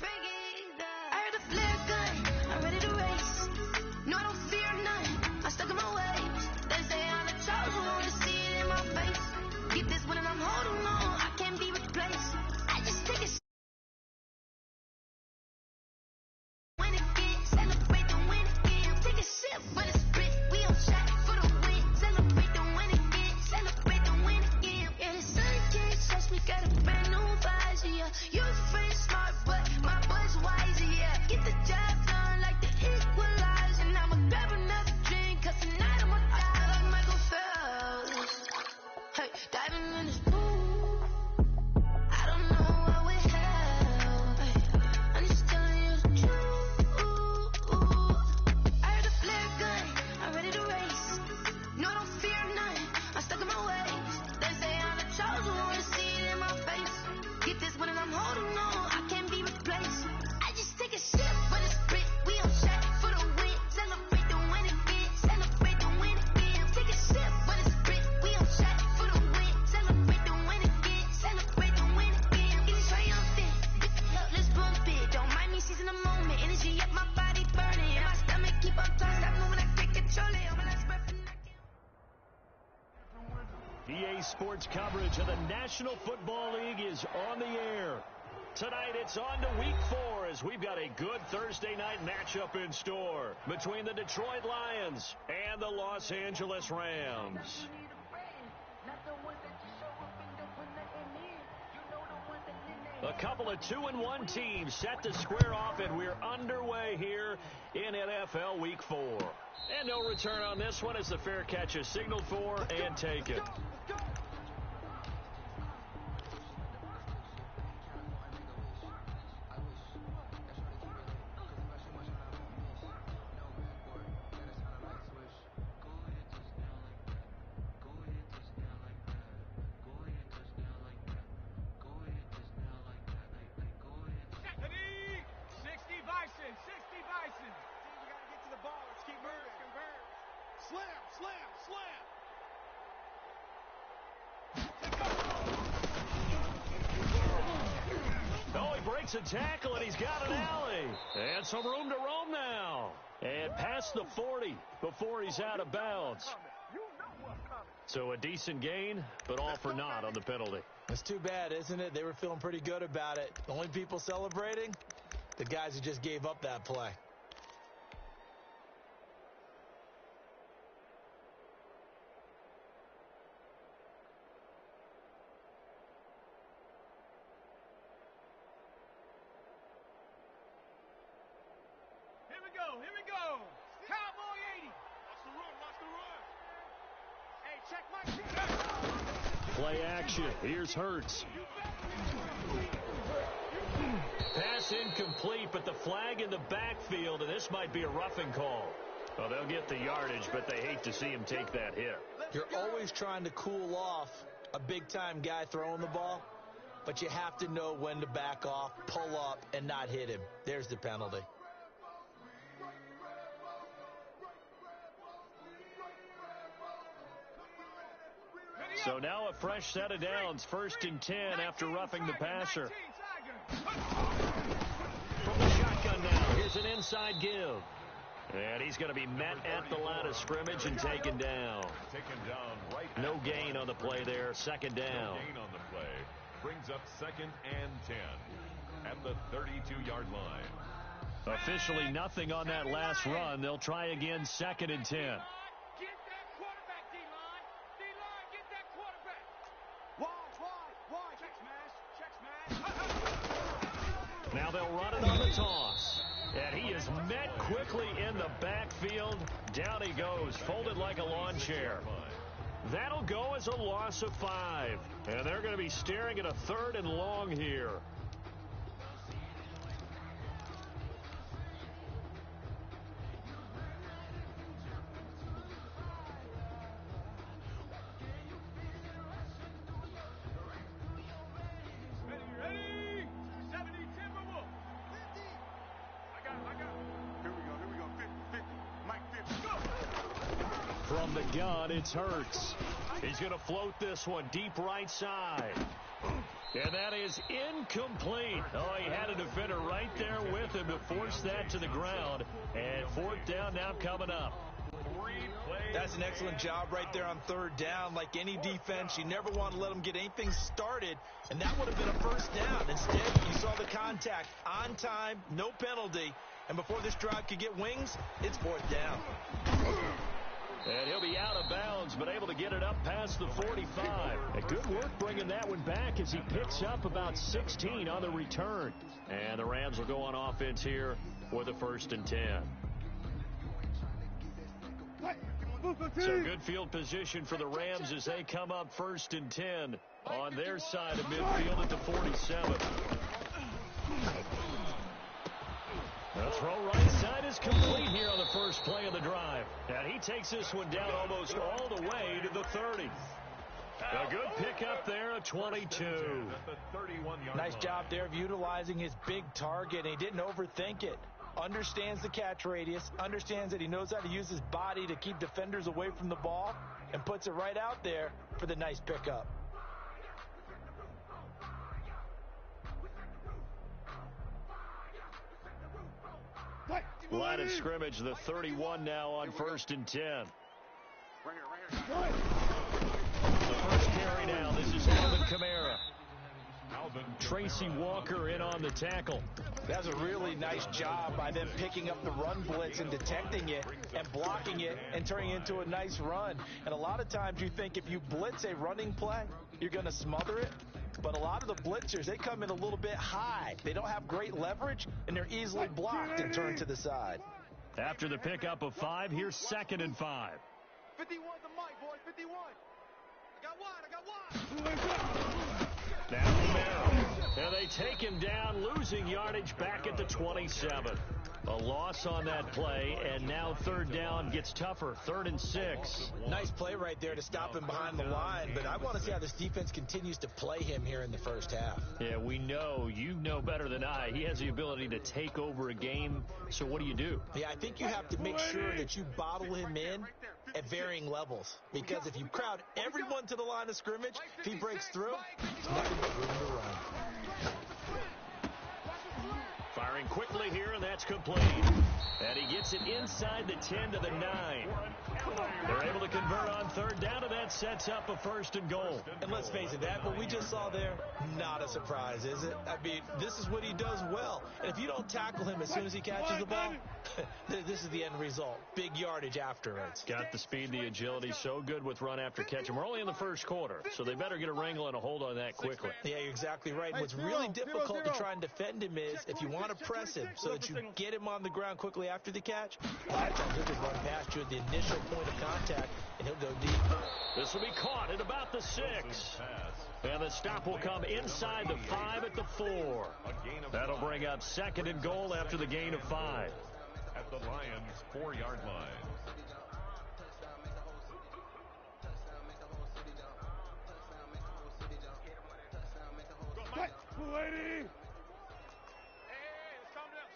I heard a flare gun, I'm ready to race. No, I don't fear none, I'm stuck in my ways. They say I'm the chosen one, to see it in my face. Get this one and I'm holding on, I can't be replaced. I just take it. Win again, celebrate the win again. Take a sip for the split, we on shot for the win. Celebrate the win again, celebrate the win again. Yeah, the sun can't touch me, got a brand new visor, yeah. Your friend smart, but my boy's wiser, yeah. Get the job done like the equalizer. Now I'ma grab another drink, cause tonight I'ma die like Michael Phelps. Hey, diving in this pool, I don't know what we have. Hey, I'm just telling you the truth. I heard a flare gun, I'm ready to race. No, I don't fear none, I'm stuck in my ways. They say I'm the chosen one, to see it in my face. Get this one and I'm holding on, I can't be replaced. I just take a sip for the sprit, we on shot for the win. Celebrate the win again, celebrate the win again. Take a sip for the sprit, we on shot for the win. Celebrate the win again, celebrate the win again. Getting triumphant, let's bump it. Don't mind me seizing the moment, energy up my body burning. And my stomach keep on turning, stop moving, I can't control it. On my last breath and I can't. EA Sports coverage of the National Football League is on the air. Tonight it's on to Week 4 as we've got a good Thursday night matchup in store between the Detroit Lions and the Los Angeles Rams. A couple of 2-1 teams set to square off, and we're underway here in NFL Week 4. And no return on this one as the fair catch is signaled for and taken. A tackle, and he's got an alley. And some room to roam now. And past the 40 before he's out of bounds. So a decent gain, but all for naught on the penalty. That's too bad, isn't it? They were feeling pretty good about it. The only people celebrating, the guys who just gave up that play. Here we go. Cowboy 80. Watch the run. Hey, check my Play action. Here's Hurts. Pass incomplete, but the flag in the backfield, and this might be a roughing call. Well, they'll get the yardage, but they hate to see him take that hit. You're always trying to cool off a big-time guy throwing the ball, but you have to know when to back off, pull up, and not hit him. There's the penalty. So now a fresh set of downs, 1st and 10 after roughing the passer. From the shotgun now, here's an inside give. And he's going to be met at the line of scrimmage and taken down. No gain on the play there, 2nd down. No gain on the play. Brings up 2nd and 10 at the 32-yard line. Officially nothing on that last run. They'll try again, 2nd and 10. Now they'll run it on the toss. And he is met quickly in the backfield. Down he goes, folded like a lawn chair. That'll go as a loss of 5. And they're going to be staring at a 3rd and long here. From the gun, it's Hurts. He's going to float this one deep right side. And that is incomplete. Oh, he had a defender right there with him to force that to the ground. And fourth down now coming up. That's an excellent job right there on third down. Like any defense, you never want to let them get anything started, and that would have been a first down. Instead, you saw the contact on time, no penalty, and before this drive could get wings, it's fourth down. And he'll be out of bounds, but able to get it up past the 45. And good work bringing that one back as he picks up about 16 on the return. And the Rams will go on offense here with a 1st and 10. So good field position for the Rams as they come up 1st and 10 on their side of midfield at the 47. The throw right side is complete here on the first play of the drive. And he takes this one down almost all the way to the 30. A good pickup there at 22. Nice job there of utilizing his big target, and he didn't overthink it. Understands the catch radius, understands that he knows how to use his body to keep defenders away from the ball, and puts it right out there for the nice pickup. Line of scrimmage, the 31 now on 1st and 10. The first carry now. This is Alvin Kamara. Tracy Walker in on the tackle. That's a really nice job by them picking up the run blitz and detecting it and blocking it and turning it into a nice run. And a lot of times you think if you blitz a running play, you're going to smother it. But a lot of the blitzers, they come in a little bit high. They don't have great leverage, and they're easily blocked and turned to the side. After the pickup of 5, here's 2nd and 5. 51 the mic, boys. 51. I got one. Now Kamara. And they take him down, losing yardage back at the 27. A loss on that play, and now 3rd down gets tougher. 3rd and 6. Nice play right there to stop him behind the line, but I want to see how this defense continues to play him here in the first half. Yeah, we know. You know better than I. He has the ability to take over a game, so what do you do? Yeah, I think you have to make sure that you bottle him in at varying levels, because if you crowd everyone to the line of scrimmage, if he breaks through, it's nothing but room to run. Firing quickly here, and that's complete. And he gets it inside the 10 to the 9. They're able to convert on 3rd down, and that sets up a 1st and goal. And let's face it, that what we just saw there, not a surprise, is it? I mean, this is what he does well. And if you don't tackle him as soon as he catches the ball, this is the end result. Big yardage afterwards. Got the speed, the agility, so good with run after catch. And we're only in the first quarter, so they better get a wrangle and a hold on that quickly. Yeah, you're exactly right. What's really difficult to try and defend him is if you want to press him so that you get him on the ground quickly after the catch, a lot of times he'll just run past you at the initial point of contact, and he'll go deep. This will be caught at about the 6. And the stop will come inside the 5 at the 4. That'll bring up 2nd and goal after the gain of 5. At the Lions' 4-yard line. Lady! Hey, let's calm down.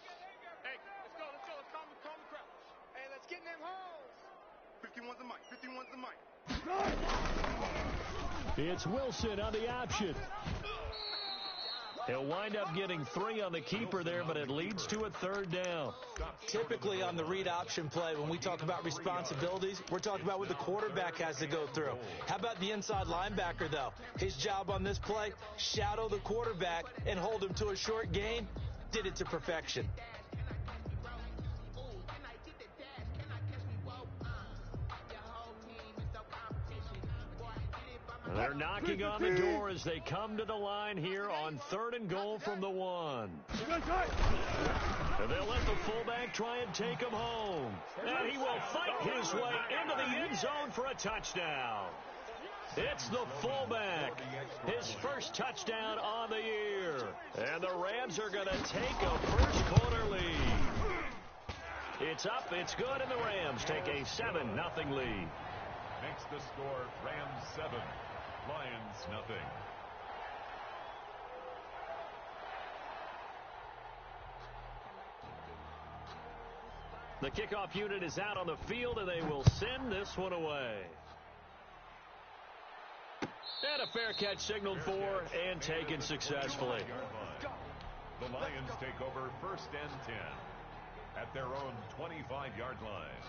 Hey, let's go. Let's calm the crowd. Hey, let's get in them holes. 51's the mic. 51's the mic. It's Wilson on the option. He'll wind up getting 3 on the keeper there, but it leads to a 3rd down. Typically on the read option play, when we talk about responsibilities, we're talking about what the quarterback has to go through. How about the inside linebacker, though? His job on this play, shadow the quarterback and hold him to a short gain. Did it to perfection. They're knocking on the door as they come to the line here on 3rd and goal from the 1. And they'll let the fullback try and take him home. And he will fight his way into the end zone for a touchdown. It's the fullback. His first touchdown on the year. And the Rams are going to take a first quarter lead. It's up, it's good, and the Rams take a 7-0 lead. Makes the score Rams 7, Lions nothing. The kickoff unit is out on the field, and they will send this one away. And a fair catch signaled for and taken successfully. The Lions take over 1st and 10 at their own 25-yard line.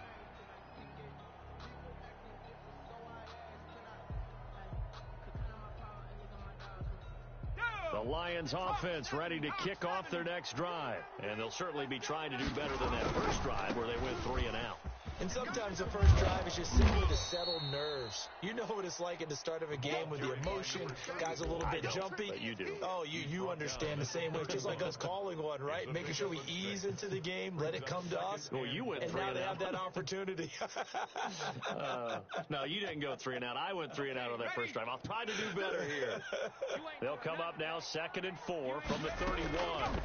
The Lions offense ready to kick off their next drive. And they'll certainly be trying to do better than that first drive where they went 3 and out. And sometimes the first drive is just simply to settle nerves. You know what it's like at the start of a game with the emotion. Guys a little bit jumpy. But you do. Oh, you understand the same way. It's just like us calling one, right? Making sure we ease into the game, let it come to us. Well, you went and 3 now and they out. have that opportunity. No, you didn't go 3 and out. I went 3 and out on that first drive. I'll try to do better here. They'll come up now 2nd and 4 from the 31.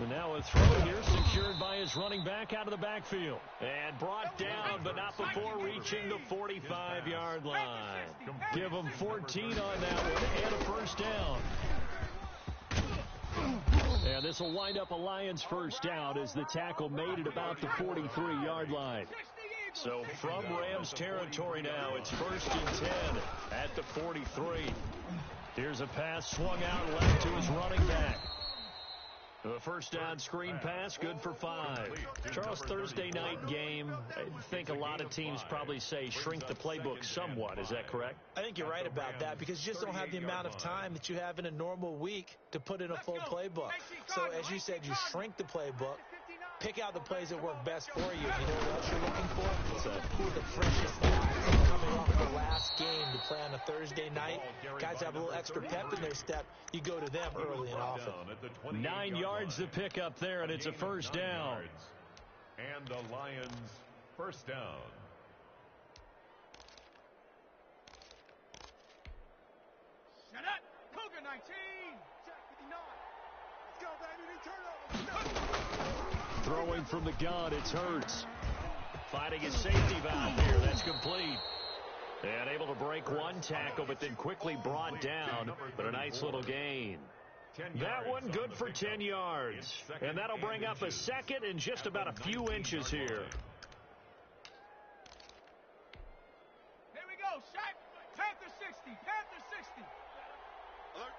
And now a throw here secured by his running back out of the backfield. And brought down, but not before reaching the 45-yard line. Give him 14 on that one and a first down. And this will wind up a Lions first down as the tackle made it about the 43-yard line. So from Rams territory now, it's 1st and 10 at the 43. Here's a pass swung out left to his running back. The first down screen pass, good for 5. Charles, Thursday night game, I think a lot of teams probably say shrink the playbook somewhat. Is that correct? I think you're right about that because you just don't have the amount of time that you have in a normal week to put in a full playbook. So as you said, you shrink the playbook, pick out the plays that work best for you. You know what else you're looking for? Who are the freshest guys coming off the last game to play on a Thursday night? Guys have a little extra pep in their step. You go to them early and often. 9 yards to pick up there, and it's a first down. And the Lions first down. Shut up! Cougar 19! Jack 59. Let's go, baby. Turnover. Throwing from the gun, it's Hurts. Finding his safety valve here. That's complete. And able to break one tackle, but then quickly brought down. But a nice little gain. That one good for 10 yards. And that'll bring up a second and just about a few inches here. Here we go, Shaq. Panther 60. Panther 60. Alert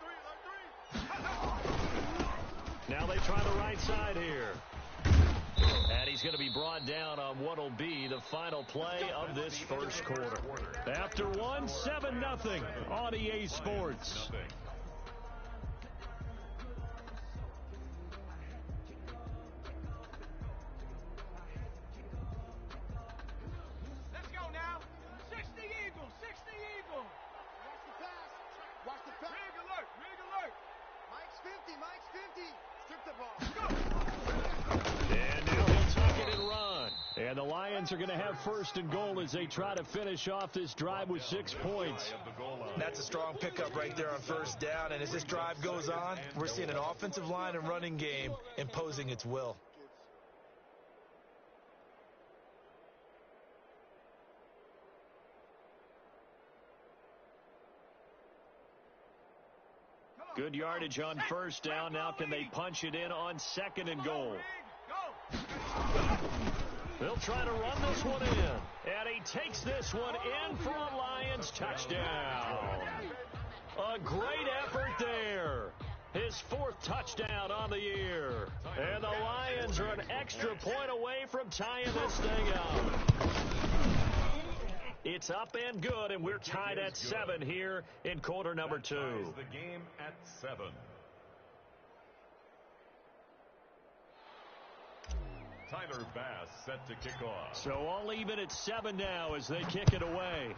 3. Now they try the right side here. And he's going to be brought down on what will be the final play of this first quarter. After one, 7-0 on EA Sports. Let's go now. 60 Eagles. 60 Eagles. Watch the pass. Watch the pass. Rig alert. Rig alert. Mike's 50. Mike's 50. Strip the ball. Go. And now he'll tuck it and run. And the Lions are going to have 1st and goal as they try to finish off this drive with 6 points. That's a strong pickup right there on first down. And as this drive goes on, we're seeing an offensive line and running game imposing its will. Good yardage on first down. Now can they punch it in on 2nd and goal? They'll try to run this one in. And he takes this one in for a Lions touchdown. A great effort there. His 4th touchdown on the year. And the Lions are an extra point away from tying this thing up. It's up and good, and we're tied at 7 here in quarter number 2. The game at 7. Tyler Bass set to kick off. So all even at 7 now as they kick it away.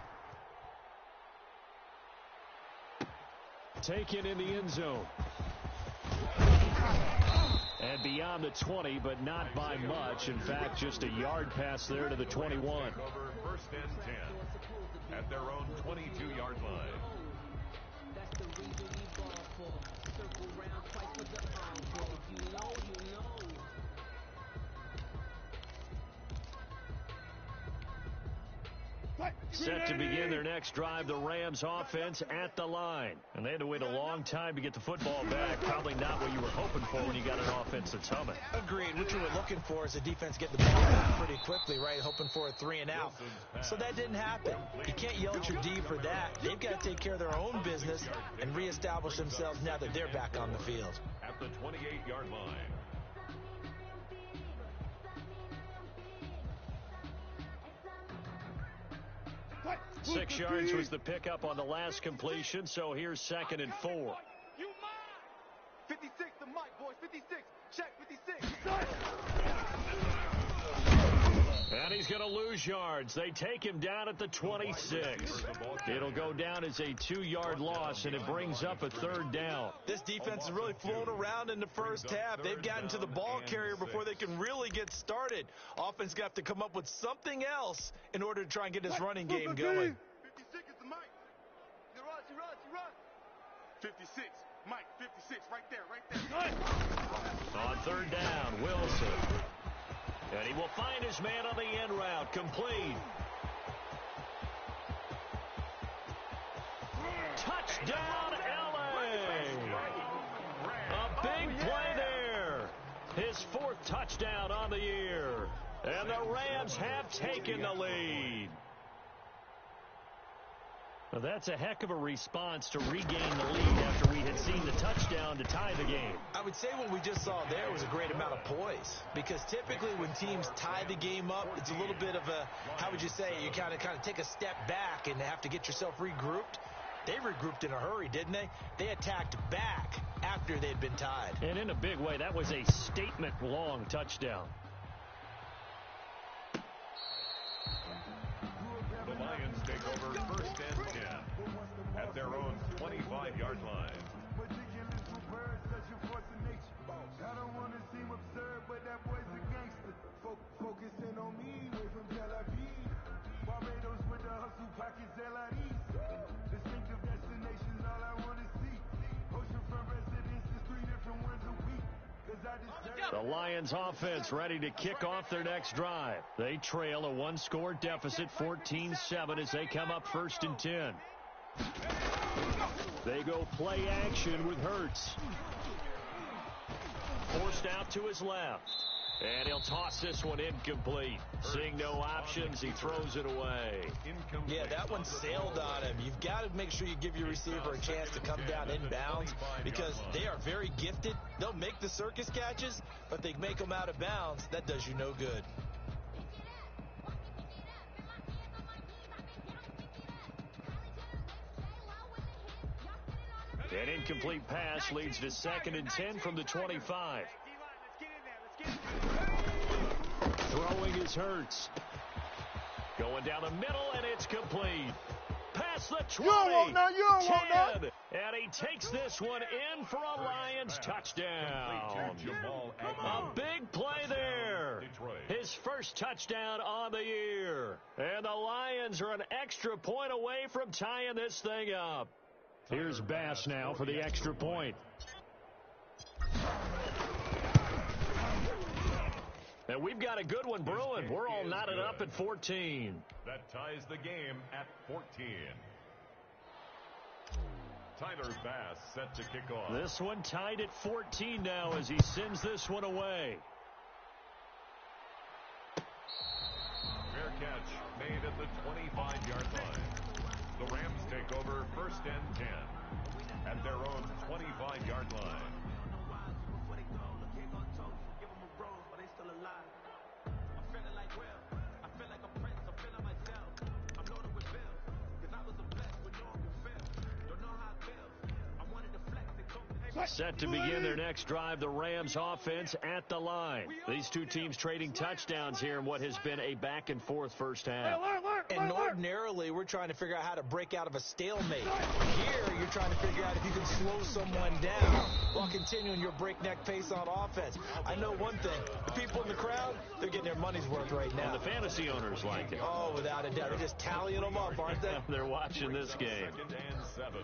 Taken in the end zone. And beyond the 20, but not by much. In fact, just a yard pass there to the 21. Over 1st and 10 at their own 22-yard line. That's the reason we ball for. Circle round twice for the encore. If you know, you know. Set to begin their next drive, the Rams offense at the line. And they had to wait a long time to get the football back. Probably not what you were hoping for when you got an offense that's humming. Agreed. What you were looking for is the defense getting the ball back pretty quickly, right? Hoping for a 3 and out. So that didn't happen. You can't yell at your D for that. They've got to take care of their own business and reestablish themselves now that they're back on the field. At the 28-yard line. 6 yards was the pickup on the last completion, so here's 2nd and 4. You mine. 56 to Mike, boys. 56. Check 56. And he's going to lose yards. They take him down at the 26. It'll go down as a 2-yard loss, and it brings up a 3rd down. This defense has really flown around in the first half. They've gotten to the ball carrier before they can really get started. Offense got to come up with something else in order to try and get this running game going. 56 is the Mike. You run. 56. Mike, 56. Right there. On 3rd down, Wilson. And he will find his man on the end route. Complete. Touchdown, LA! A big play there. His 4th touchdown on the year. And the Rams have taken the lead. Well, that's a heck of a response to regain the lead after we had seen the touchdown to tie the game. I would say what we just saw there was a great amount of poise, because typically when teams tie the game up, it's a little bit of a, how would you say, you kind of take a step back and have to get yourself regrouped. They regrouped in a hurry, didn't they? They attacked back after they'd been tied. And in a big way, that was a statement-long touchdown. The Lions take over 1st and 10 at their own 25-yard line. I don't want to seem absurd, but that boy's a gangster. Focusing on me, way from Tel Aviv. Barbados with the hustle pockets, LIDs. Distinctive destinations, all I want to see. Oceanfront residences, 3 different ones a week. The Lions offense ready to kick off their next drive. They trail a 1-score deficit, 14-7, as they come up 1st and 10. They go play action with Hurts. Forced out to his left. And he'll toss this one incomplete. Seeing no options, he throws it away. Yeah, that one sailed on him. You've got to make sure you give your receiver a chance to come down inbounds, because they are very gifted. They'll make the circus catches, but they make them out of bounds. That does you no good. An incomplete pass leads to 2nd and 10 from the 25. Throwing is Hurts. Going down the middle, and it's complete. Past the 20. You don't want that. 10. And he takes this one in for a Lions touchdown. A big play there. His 1st touchdown on the year. And the Lions are an extra point away from tying this thing up. Here's Bass now for the extra point. And we've got a good one brewing. We're all knotted up at 14. That ties the game at 14. Tyler Bass set to kick off. This one tied at 14 now as he sends this one away. Fair catch made at the 25-yard line. The Rams take over 1st and 10 at their own 25-yard line. Set to begin their next drive, the Rams offense at the line. These two teams trading touchdowns here in what has been a back-and-forth first half. And ordinarily, we're trying to figure out how to break out of a stalemate. Here, you're trying to figure out if you can slow someone down while continuing your breakneck pace on offense. I know one thing. The people in the crowd, they're getting their money's worth right now. And the fantasy owners like it. Oh, without a doubt. They're just tallying them up, aren't they? They're watching this game. 2nd and 7.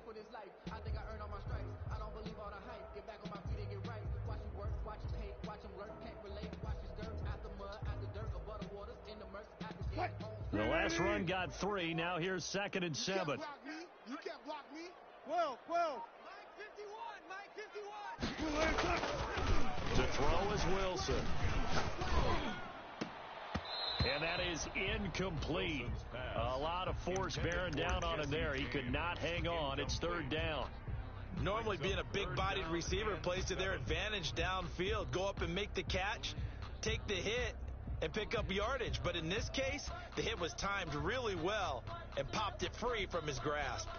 For this life, I think I earned all my stripes. I don't believe all the hype. Get back on my feet and get right. Watch you work, watch you hate, watch them lurk, can't relate. The last run got 3. Now here's 2nd and 7. You can't block me. 12. Mike 51. To throw is Wilson. And that is incomplete. A lot of force bearing down on him there. He could not hang on. It's 3rd down. Normally being a big-bodied receiver plays to their advantage downfield. Go up and make the catch, take the hit, and pick up yardage. But in this case, the hit was timed really well and popped it free from his grasp.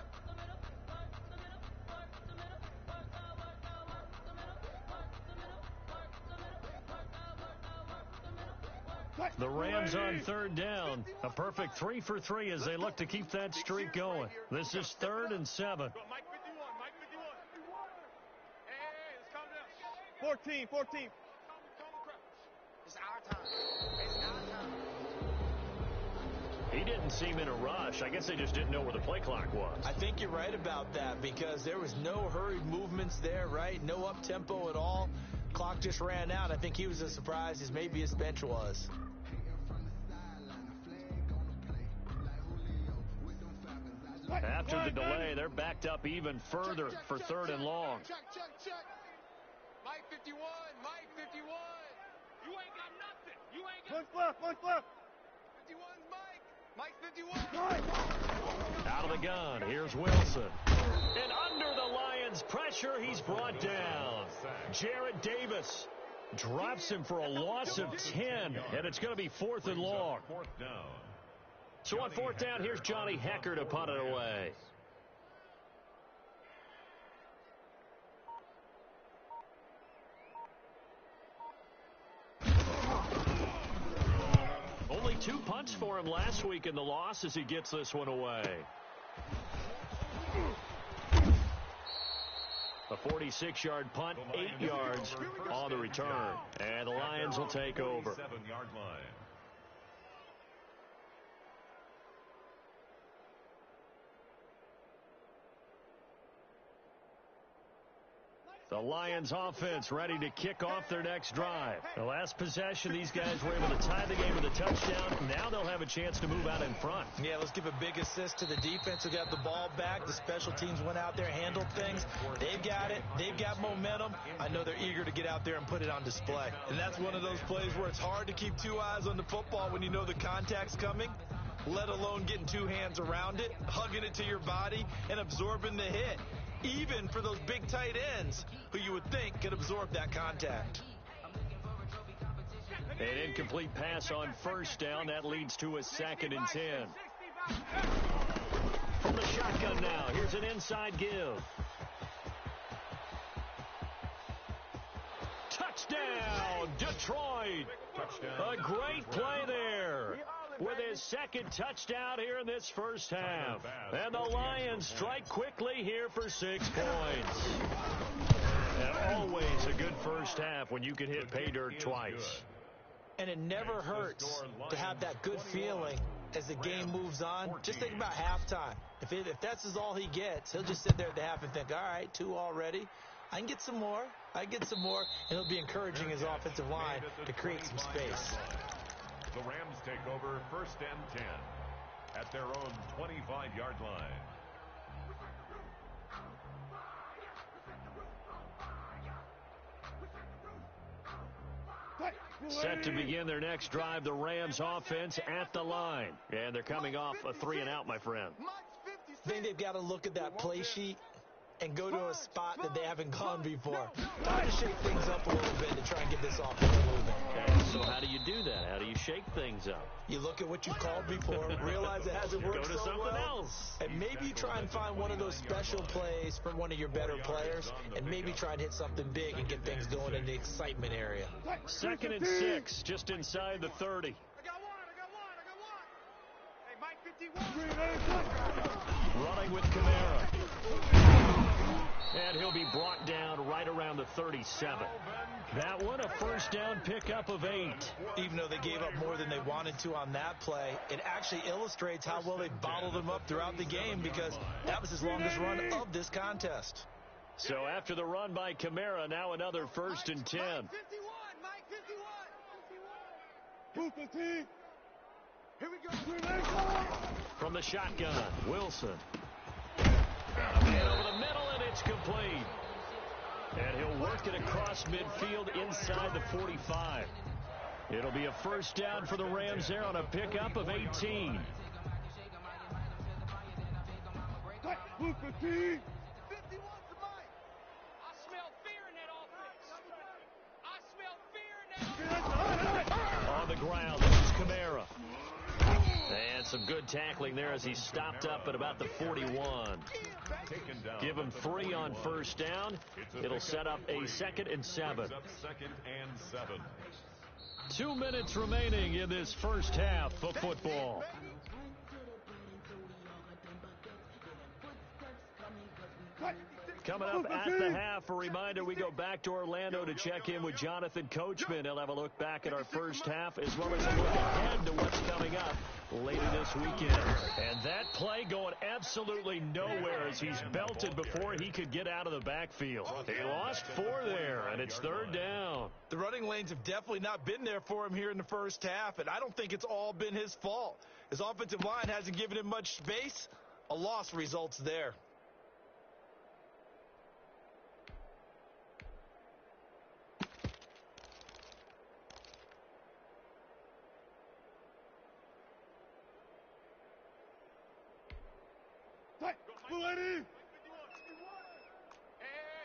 The Rams on 3rd down. A perfect 3 for 3 as they look to keep that streak going. This is 3rd and 7. Mike 51. Hey, let's calm down. 14. It's our time. He didn't seem in a rush. I guess they just didn't know where the play clock was. I think you're right about that because there was no hurried movements there, right? No up-tempo at all. Clock just ran out. I think he was as surprised as maybe his bench was. After the delay, they're backed up even further for 3rd and long. Check. Mike 51. You ain't got nothing. You ain't got One left. 51's Mike. Mike 51. Out of the gun, here's Wilson. And under the Lions' pressure, he's brought down. Jarrett Davis drops him for a loss of 10, and it's going to be 4th and long. So on 4th down, here's Johnny Hecker to punt it away. Only 2 punts for him last week in the loss as he gets this one away. A 46-yard punt, 8 yards on the return. And the Lions will take over. 7-yard line. The Lions offense ready to kick off their next drive. The last possession, these guys were able to tie the game with a touchdown. Now they'll have a chance to move out in front. Yeah, let's give a big assist to the defense who got the ball back. The special teams went out there, handled things. They've got it. They've got momentum. I know they're eager to get out there and put it on display. And that's one of those plays where it's hard to keep 2 eyes on the football when you know the contact's coming, let alone getting 2 hands around it, hugging it to your body, and absorbing the hit. Even for those big tight ends who you would think could absorb that contact. An incomplete pass on 1st down. That leads to a 2nd and 10. From the shotgun now, here's an inside give. Touchdown, Detroit. A great play there. With his 2nd touchdown here in this first half. And the Lions strike quickly here for 6 points. And always a good first half when you can hit pay dirt twice. And it never hurts to have that good feeling as the game moves on. Just think about halftime. If that's all he gets, he'll just sit there at the half and think, all right, 2 already. I can get some more. And he'll be encouraging his offensive line to create some space. The Rams take over 1st and 10 at their own 25-yard line. Set to begin their next drive, the Rams offense at the line. And they're coming off a 3-and-out, my friend. I think they've got to look at that play sheet and go to a spot that they haven't gone before. Time to shake things up a little bit to try and get this offense moving. And so how do you do that? How do you shake things up? You look at what you called before, realize it hasn't worked Go to so something well, else. and maybe try and find one of those special plays from one of your better players, and maybe try and hit something big and get things going in the excitement area. 2nd and 6, just inside the 30. I got one. Hey, Mike 51. Running with Kamara. And he'll be brought down right around the 37. That one, a 1st down pickup of 8. Even though they gave up more than they wanted to on that play, it actually illustrates how well they bottled them up throughout the game because that was his longest run of this contest. So after the run by Kamara, now another 1st and 10. Mike 51. Here we go. From the shotgun, Wilson. And over the middle, and it's complete. And he'll work it across midfield inside the 45. It'll be a first down for the Rams there on a pickup of 18. 51 to Mike. I smell fear in that offense. I smell fear in that offense. On the ground, this is Kamara. And some good tackling there as he stopped up at about the 41. Give him 3 on first down. It'll set up a 2nd and 7. 2 minutes remaining in this first half of football. Coming up at the half, a reminder, we go back to Orlando to check in with Jonathan Coachman. He'll have a look back at our first half as well as a look ahead to what's coming up later this weekend. And that play going absolutely nowhere as he's belted before he could get out of the backfield. He lost 4 there, and it's 3rd down. The running lanes have definitely not been there for him here in the first half, and I don't think it's all been his fault. His offensive line hasn't given him much space. A loss results there. Hey,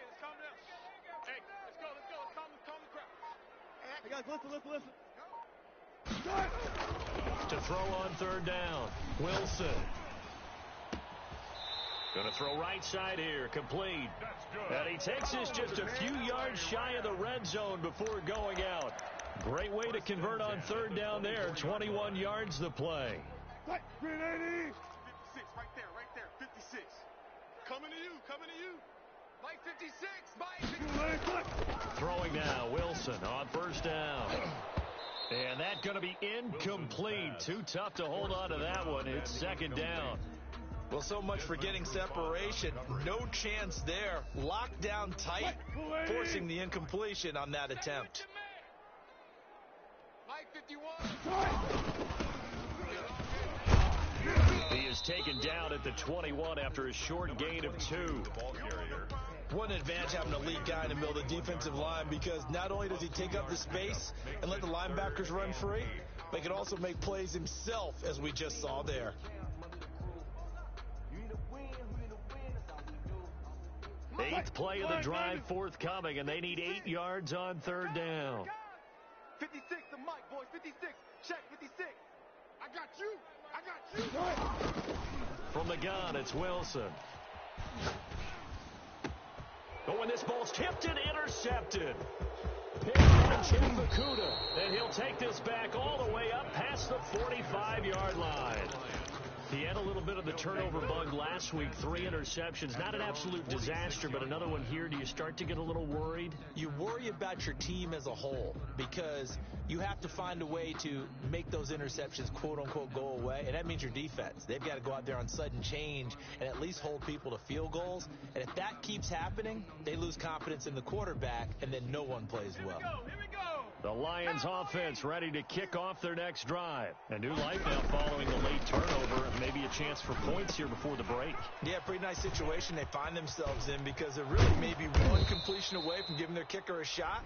let's calm down. Hey, let's go. Calm the crowd. Hey, guys, listen. To throw on 3rd down, Wilson. Going to throw right side here, complete. And he takes this just a few yards shy of the red zone before going out. Great way to convert on 3rd down there. 21 yards the play. 56, right there, 56. Coming to you. Mike 56, Mike. Throwing now, Wilson on 1st down. And that's going to be incomplete. Too tough to hold on to that one. It's 2nd down. Well, so much for getting separation. No chance there. Locked down tight, forcing the incompletion on that attempt. Mike 51. He is taken down at the 21 after a short gain of 2. One advantage having a lead guy in the middle of the defensive line, because not only does he take up the space and let the linebackers run free, but he can also make plays himself, as we just saw there. 8th play of the drive forthcoming, and they need 8 yards on 3rd down. 56 to Mike, boys. 56. Check 56. I got you. From the gun, it's Wilson. But when this ball's tipped and intercepted. Picked on Chimbakuda. And he'll take this back all the way up past the 45-yard line. He had a little bit of the turnover bug last week, 3 interceptions. Not an absolute disaster, but another one here. Do you start to get a little worried? You worry about your team as a whole, because you have to find a way to make those interceptions, quote-unquote, go away, and that means your defense. They've got to go out there on sudden change and at least hold people to field goals. And if that keeps happening, they lose confidence in the quarterback, and then no one plays well. Here we go. The Lions offense ready to kick off their next drive. A new life now following the late turnover. Maybe a chance for points here before the break. Yeah, pretty nice situation they find themselves in, because they're really maybe one completion away from giving their kicker a shot,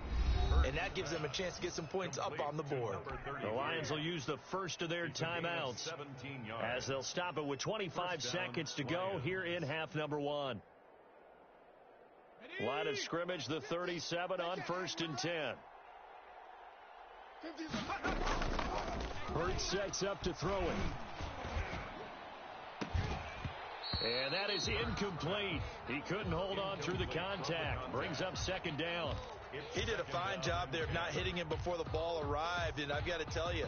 and that gives them a chance to get some points up on the board. The Lions will use the first of their timeouts as they'll stop it with 25 seconds to go here in half number 1. Line of scrimmage, the 37 on 1st and 10. Hurts sets up to throw it. And that is incomplete. He couldn't hold on through the contact. Brings up 2nd down. He did a fine job there of not hitting him before the ball arrived, and I've got to tell you,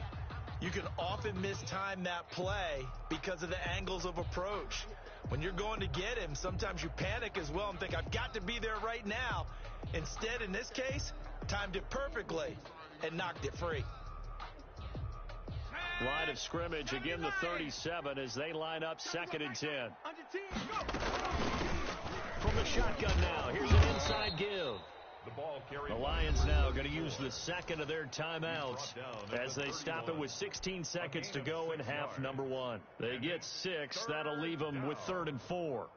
you can often mistime that play because of the angles of approach. When you're going to get him, sometimes you panic as well and think, I've got to be there right now. Instead, in this case, timed it perfectly and knocked it free. Line of scrimmage, again the 37 as they line up 2nd and 10. Under 10, go. From the shotgun now, here's an inside give. The ball carried. The Lions now going to use the second of their timeouts as they stop it with 16 seconds to go in half number 1. They get 6. That'll leave them with 3rd and 4.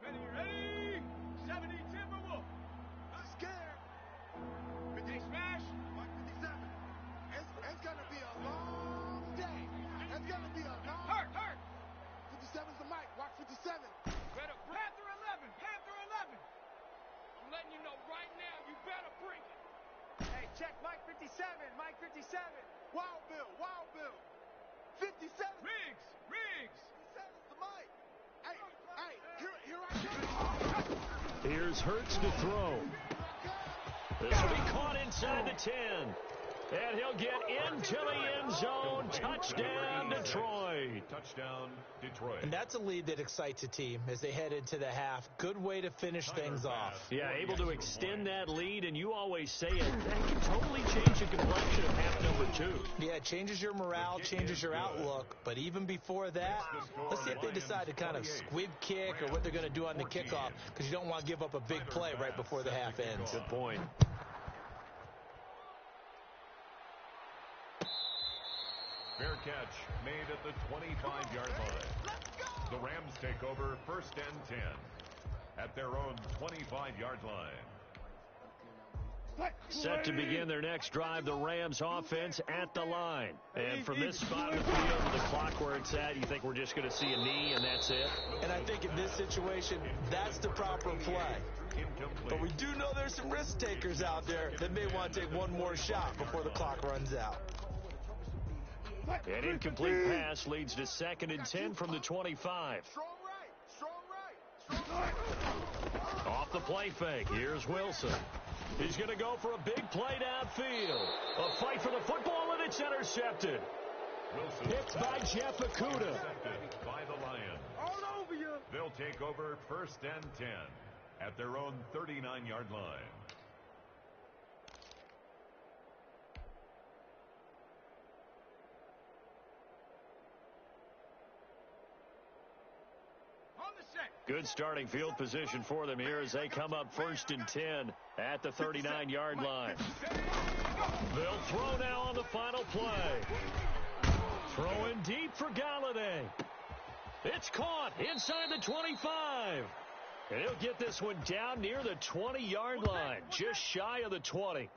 Ready? 70 Timberwolf. I'm scared. 50 smash. Mike 57. It's gonna be a long day. It's gonna be a long. Hurt. 57's the mic. Watch 57. Better. Panther 11. Panther 11. I'm letting you know right now. You better bring it. Hey, check Mike 57. Mike 57. Wild Bill. 57. Riggs. 57's the mic. Hey, here I come. Here's Hurts to throw. This will be caught inside the 10. And he'll get into the end zone. Touchdown, Detroit. Touchdown, Detroit. And that's a lead that excites a team as they head into the half. Good way to finish things off. Yeah, able to extend that lead, and you always say it. That can totally change the complexion of half number 2. Yeah, it changes your morale, changes your outlook. But even before that, let's see if they decide to kind of squib kick or what they're going to do on the kickoff, because you don't want to give up a big play right before the half ends. Good point. Fair catch made at the 25-yard line. The Rams take over 1st and 10 at their own 25-yard line. Set to begin their next drive, the Rams offense at the line. And from this spot in the field, the clock where it's at, you think we're just going to see a knee and that's it? And I think in this situation, that's the proper play. But we do know there's some risk takers out there that may want to take one more shot before the clock runs out. An incomplete pass leads to 2nd and 10 from the 25. Strong right. Off the play fake, here's Wilson. He's going to go for a big play downfield. A fight for the football, and it's intercepted. Wilson Picked by Jeff Okuda. intercepted by the Lions. All over you. They'll take over 1st and 10 at their own 39-yard line. Good starting field position for them here as they come up 1st and 10 at the 39-yard line. They'll throw now on the final play. Throwing deep for Galladay. It's caught inside the 25. And he'll get this one down near the 20-yard line, just shy of the 20.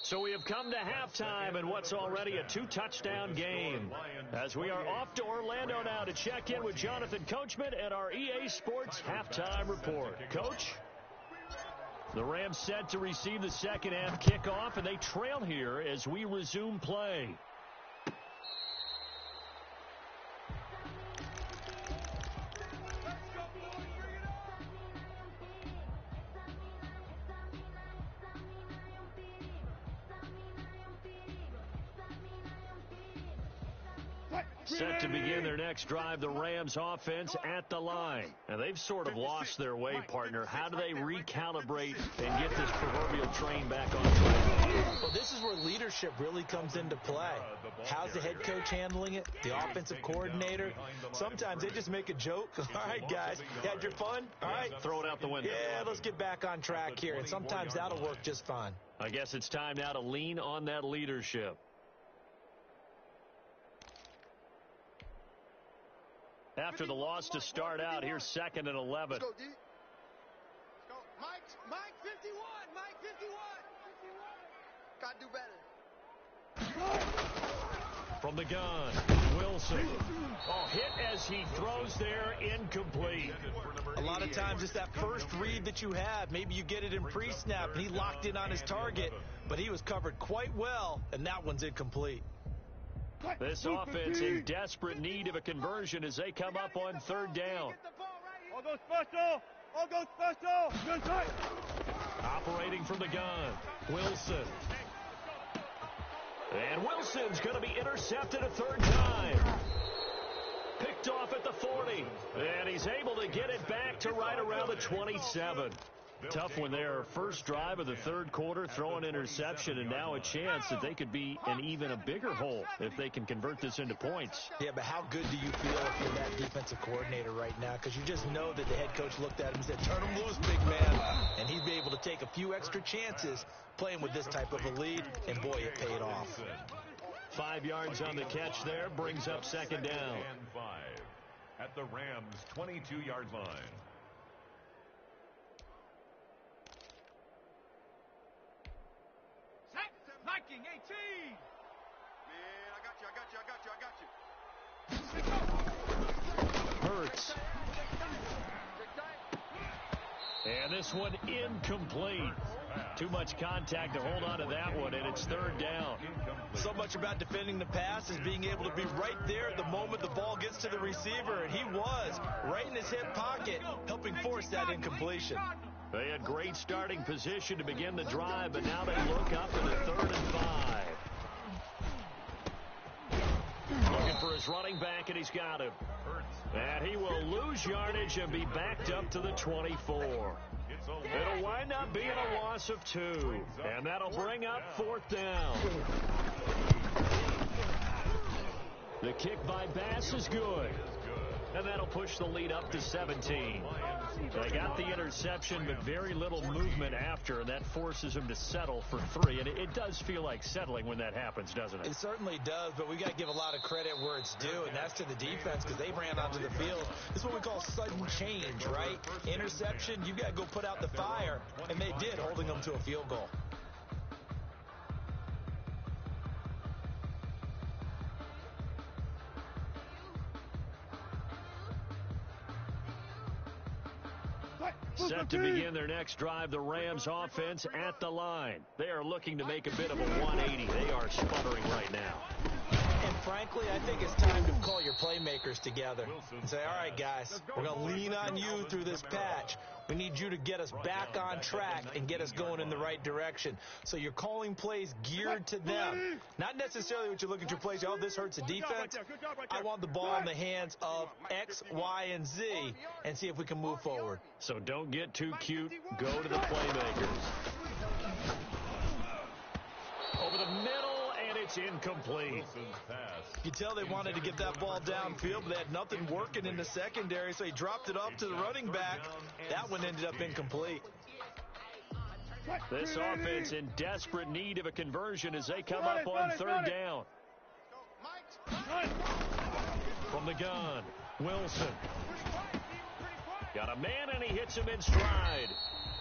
So we have come to halftime in what's already a 2-touchdown game. As we are off to Orlando now to check in with Jonathan Coachman at our EA Sports Halftime Report. Coach? The Rams set to receive the second half kickoff, and they trail here as we resume play. Set to begin their next drive, the Rams offense at the line. And they've sort of lost their way, partner. How do they recalibrate and get this proverbial train back on track? Well, this is where leadership really comes into play. How's the head coach handling it? The offensive coordinator? Sometimes they just make a joke. All right, guys, you had your fun? All right. Throw it out the window. Yeah, let's get back on track here. And sometimes that'll work just fine. I guess it's time now to lean on that leadership. After the loss to start out, here's 2nd and 11. Let's go, D. Let's go. Mike 51. Mike 51. Got to do better. From the gun, Wilson. Oh, hit as he throws there, incomplete. A lot of times it's that first read that you have. Maybe you get it in pre-snap, and he locked in on his target, but he was covered quite well, and that one's incomplete. This offense in desperate need of a conversion as they come up on 3rd down. All go special. All go special. Good tight. Operating from the gun, Wilson. And Wilson's going to be intercepted a 3rd time. Picked off at the 40. And he's able to get it back to right around the 27. Tough when their first drive of the third quarter, throw an interception, and now a chance that they could be in even a bigger hole if they can convert this into points. Yeah, but how good do you feel if you're that defensive coordinator right now? Because you just know that the head coach looked at him and said, turn him loose, big man. And he'd be able to take a few extra chances playing with this type of a lead, and boy, it paid off. 5 yards on the catch there, brings up second down. And 5 at the Rams' 22-yard line. Liking 18. Man, I got you. Hurts. And this one incomplete. Too much contact to hold on to that one, and it's third down. So much about defending the pass is being able to be right there at the moment the ball gets to the receiver, and he was right in his hip pocket, helping force that incompletion. They had great starting position to begin the drive, but now they look up at a 3rd and 5. Looking for his running back, and he's got him. And he will lose yardage and be backed up to the 24. It'll wind up being a loss of 2, and that'll bring up 4th down. The kick by Bass is good, and that'll push the lead up to 17. They got the interception, but very little movement after, and that forces them to settle for 3. And it does feel like settling when that happens, doesn't it? It certainly does, but we got to give a lot of credit where it's due, and that's to the defense because they ran onto the field. This is what we call sudden change, right? Interception, you got to go put out the fire, and they did, holding them to a field goal. Set to begin their next drive, the Rams offense at the line. They are looking to make a bit of a 180. They are sputtering right now. And frankly, I think it's time to call your playmakers together and say, all right, guys, we're going to lean on you through this patch. We need you to get us back on track and get us going in the right direction. So you're calling plays geared to them. Not necessarily what you look at your plays, oh, this hurts the defense. I want the ball in the hands of X, Y, and Z and see if we can move forward. So don't get too cute. Go to the playmakers. Over the middle, and it's incomplete. You tell they wanted to get that ball downfield, but they had nothing working in the secondary, so he dropped it off to the running back. That one ended up incomplete. This offense in desperate need of a conversion as they come up on 3rd down. From the gun, Wilson. Got a man, and he hits him in stride.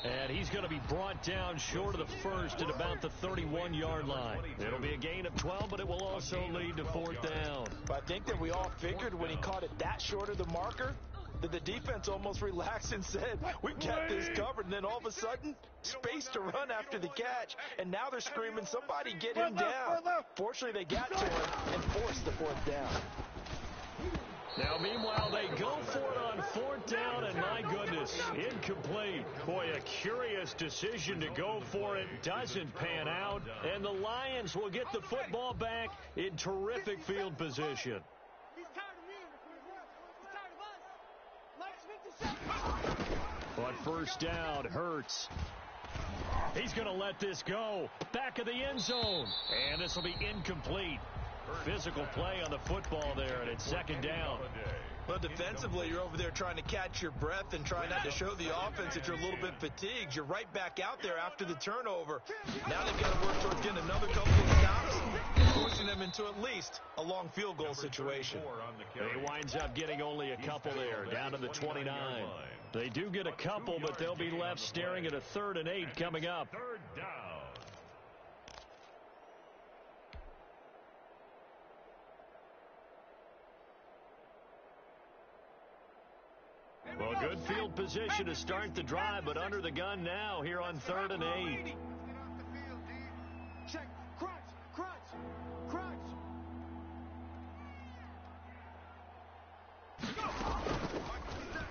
And he's going to be brought down short of the first at about the 31-yard line. It'll be a gain of 12, but it will also lead to 4th down. But I think that we all figured when he caught it that short of the marker that the defense almost relaxed and said, we've got this covered. And then all of a sudden, space to run after the catch. And now they're screaming, somebody get him down. Fortunately, they got to him and forced the 4th down. Now, meanwhile, they go for it on 4th down, and my goodness, incomplete. Boy, a curious decision to go for it. Doesn't pan out, and the Lions will get the football back in terrific field position. But first down, Hurts. He's going to let this go. Back of the end zone, and this will be incomplete. Physical play on the football there, and it's 2nd down. Well, defensively, you're over there trying to catch your breath and try not to show the offense that you're a little bit fatigued. You're right back out there after the turnover. Now they've got to work towards getting another couple of stops, forcing them into at least a long field goal situation. He winds up getting only a couple there, down to the 29. They do get a couple, but they'll be left staring at a 3rd and 8 coming up. 3rd down. Well, good field position to start the drive, but under the gun now here on 3rd and 8. Check. Crunch.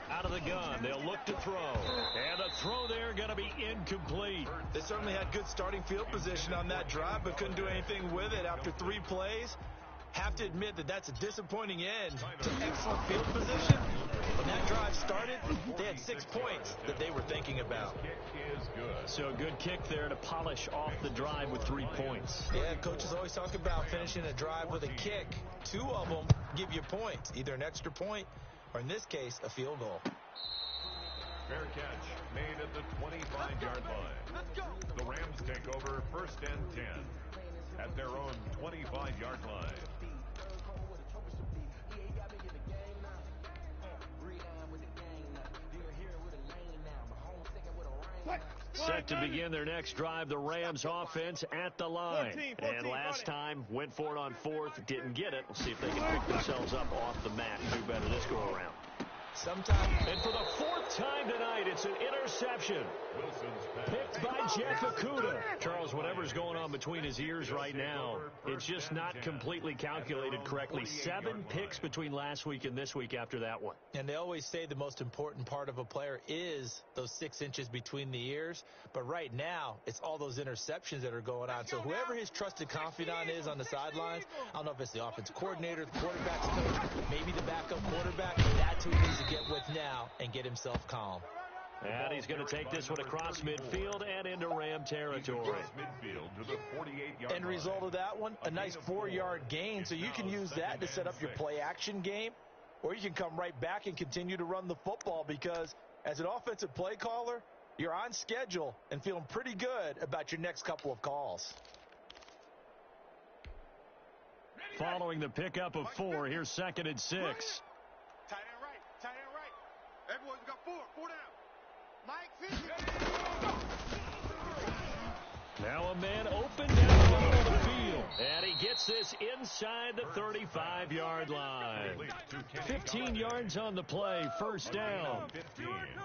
Out of the gun, they'll look to throw. And the throw there going to be incomplete. They certainly had good starting field position on that drive, but couldn't do anything with it after 3 plays. Have to admit that that's a disappointing end to excellent field position. When that drive started, they had 6 points that they were thinking about. So a good kick there to polish off the drive with 3 points. Yeah, coaches always talk about finishing a drive with a kick. 2 of them give you points, either an extra point or, in this case, a field goal. Fair catch made at the 25-yard line. The Rams take over 1st and 10 at their own 25-yard line. Set to begin their next drive, the Rams offense at the line. 14, And last time, went for it on 4th, didn't get it. We'll see if they can pick themselves up off the mat and do better this go-around. And for the 4th time tonight, it's an interception. Picked by Jeff Okudah. Charles, whatever's going on between his ears right now, it's just not completely calculated correctly. 7 picks between last week and this week after that one. And they always say the most important part of a player is those 6 inches between the ears. But right now, it's all those interceptions that are going on. So whoever his trusted confidant is on the sidelines, I don't know if it's the offensive coordinator, the quarterback's coach, maybe the backup quarterback, that's who he needs to get with now and get himself calm. And he's going to take this one across midfield and into Ram territory. End result of that one, a nice 4-yard gain. So you can use that to set up your play-action game, or you can come right back and continue to run the football because as an offensive play caller, you're on schedule and feeling pretty good about your next couple of calls. Following the pickup of 4, here's 2nd and 6. Tight end right. Tight end right. Everyone's got 4. 4 down. Mike 50. Now a man open down the middle of the field. And he gets this inside the 35-yard line. 15 yards on the play, 1st down.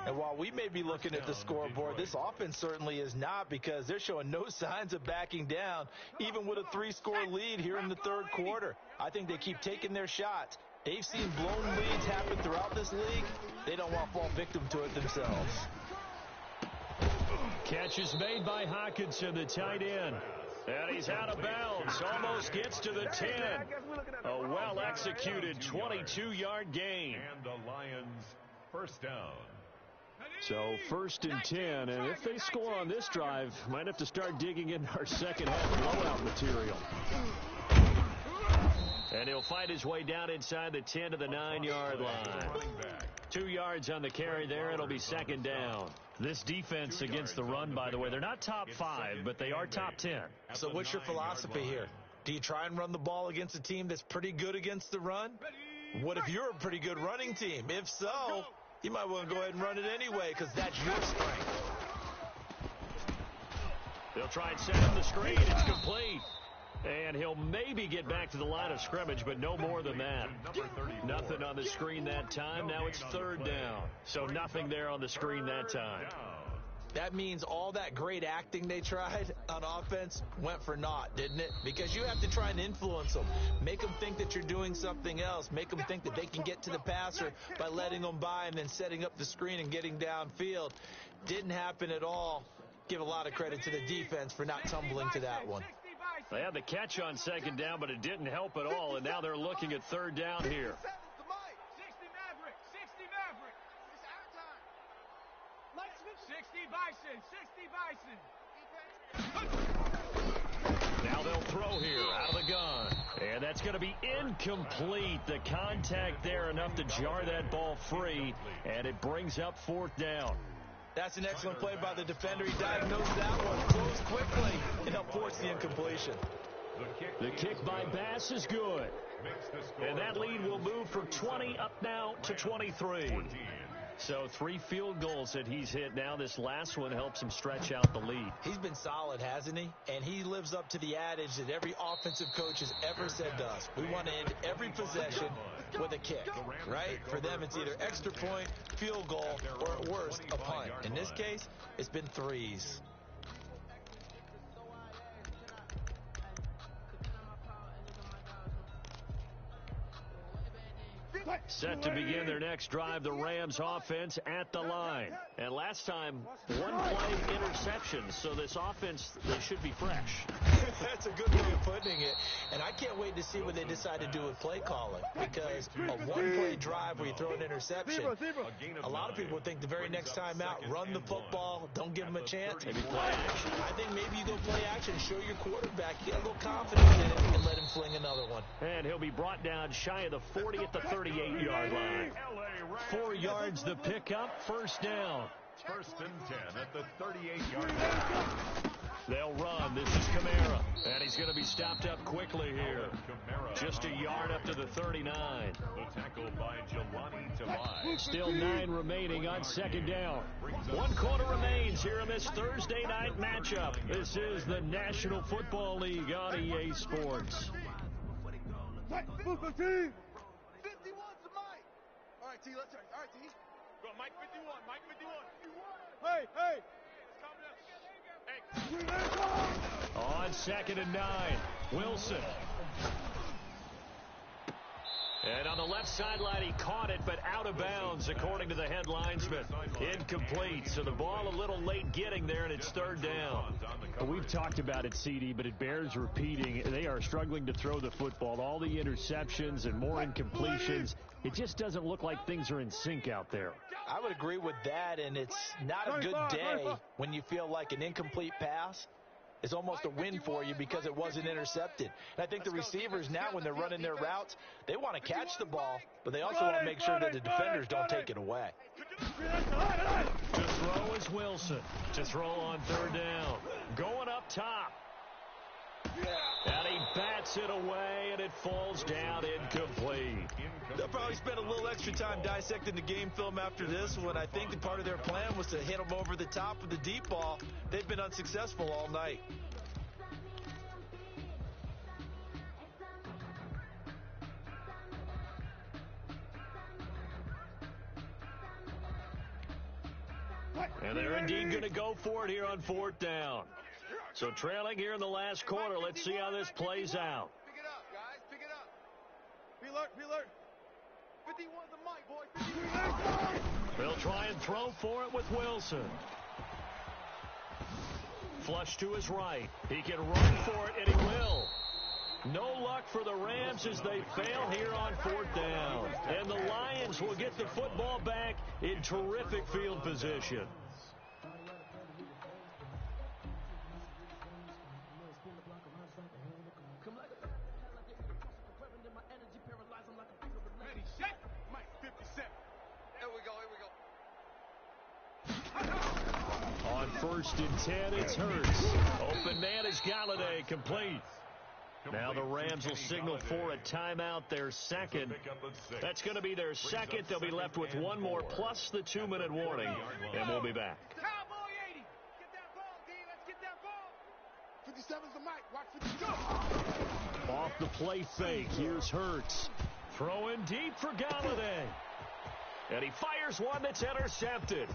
And while we may be looking at the scoreboard, this offense certainly is not because they're showing no signs of backing down, even with a 3-score lead here in the 3rd quarter. I think they keep taking their shots. They've seen blown leads happen throughout this league. They don't want to fall victim to it themselves. Catch is made by Hawkinson, the tight end. And he's out of bounds. Almost gets to the 10. A well-executed 22-yard gain. And the Lions 1st down. So 1st and 10. And if they score on this drive, might have to start digging in our second half blowout material. And he'll fight his way down inside the 10 to the 9-yard line. 2 yards on the carry there. It'll be 2nd down. This defense against the run, by the way, they're not top 5, but they are top 10. So what's your philosophy here? Do you try and run the ball against a team that's pretty good against the run? What if you're a pretty good running team? If so, you might want to go ahead and run it anyway because that's your strength. They'll try and set up the screen. It's complete. And he'll maybe get back to the line of scrimmage, but no more than that. Nothing on the screen that time. Now it's 3rd down. So nothing there on the screen that time. That means all that great acting they tried on offense went for naught, didn't it? Because you have to try and influence them. Make them think that you're doing something else. Make them think that they can get to the passer by letting them by and then setting up the screen and getting downfield. Didn't happen at all. Give a lot of credit to the defense for not tumbling to that one. They had the catch on 2nd down, but it didn't help at all, and now they're looking at 3rd down here. 60 Maverick. 60 Maverick. It's our time. 60 Bison. 60 Bison. Now they'll throw here out of the gun. And that's going to be incomplete. The contact there enough to jar that ball free, and it brings up 4th down. That's an excellent play by the defender. He diagnosed that one, closed quickly, and helped force the incompletion. The kick by Bass is good. And that lead will move from 20 up now to 23. So 3 field goals that he's hit now. This last one helps him stretch out the lead. He's been solid, hasn't he? And he lives up to the adage that every offensive coach has ever said to us. We want to end every possession with a kick, right? For them, it's either extra point, field goal, or at worst, a punt. In this case, it's been 3s. Set to begin their next drive, the Rams offense at the line. And last time, one play interception, so this offense, they should be fresh. That's a good way of putting it. And I can't wait to see what they decide to do with play calling, because a one-play drive where you throw an interception, a lot of people would think the very next time out, run the football, don't give them a chance. Maybe play action. I think maybe you go play action, show your quarterback, get a little confidence in it, and let him fling another one. And he'll be brought down shy of the 40 at the 38-yard line. 4 yards the pickup, first down. First and 10 at the 38-yard line. They'll run. This is Kamara. And he's going to be stopped up quickly here. Just a yard up to the 39. The tackle by Jelani Tamai. Still 9 remaining on second down. 1 quarter remains here in this Thursday night matchup. This is the National Football League on EA Sports. Mike, move the team. 51's the Mike. All right, T, let's try. All right, T. Go, Mike 51, Mike 51. Hey, hey. On second and 9, Wilson. And on the left sideline, he caught it, but out of bounds, according to the head linesman. Incomplete, so the ball a little late getting there, and it's third down. We've talked about it, CD, but it bears repeating. They are struggling to throw the football. All the interceptions and more incompletions. It just doesn't look like things are in sync out there. I would agree with that, and it's not a good day when you feel like an incomplete pass is almost a win for you because it wasn't intercepted. And I think the receivers now, when they're running their routes, they want to catch the ball, but they also want to make sure that the defenders don't take it away. To throw is Wilson. To throw on third down. Going up top. And he bats it away, and it falls down incomplete. They'll probably spend a little extra time dissecting the game film after this one. I think that part of their plan was to hit them over the top with the deep ball. They've been unsuccessful all night. And they're indeed going to go for it here on fourth down. So trailing here in the last quarter. Let's see how this plays out. Pick it up, guys. Pick it up. Be alert, be alert. 51's the Mike, boys. 51. They'll try and throw for it with Wilson. Flush to his right. He can run for it, and he will. No luck for the Rams as they fail here on fourth down. And the Lions will get the football back in terrific field position. Ready, set. Mike 57. Here we go. On first and 10, it's Hurts. Open man is Galladay, complete. Now the Rams will signal for a timeout, their second. That's going to be their second. They'll be left with one more plus the 2-minute warning, and we'll be back. Cowboy 80. Get that ball, D. Let's get that ball. 57's the Mike. Watch 52. Off the play fake, here's Hurts. Throwing deep for Galladay. And he fires one that's intercepted.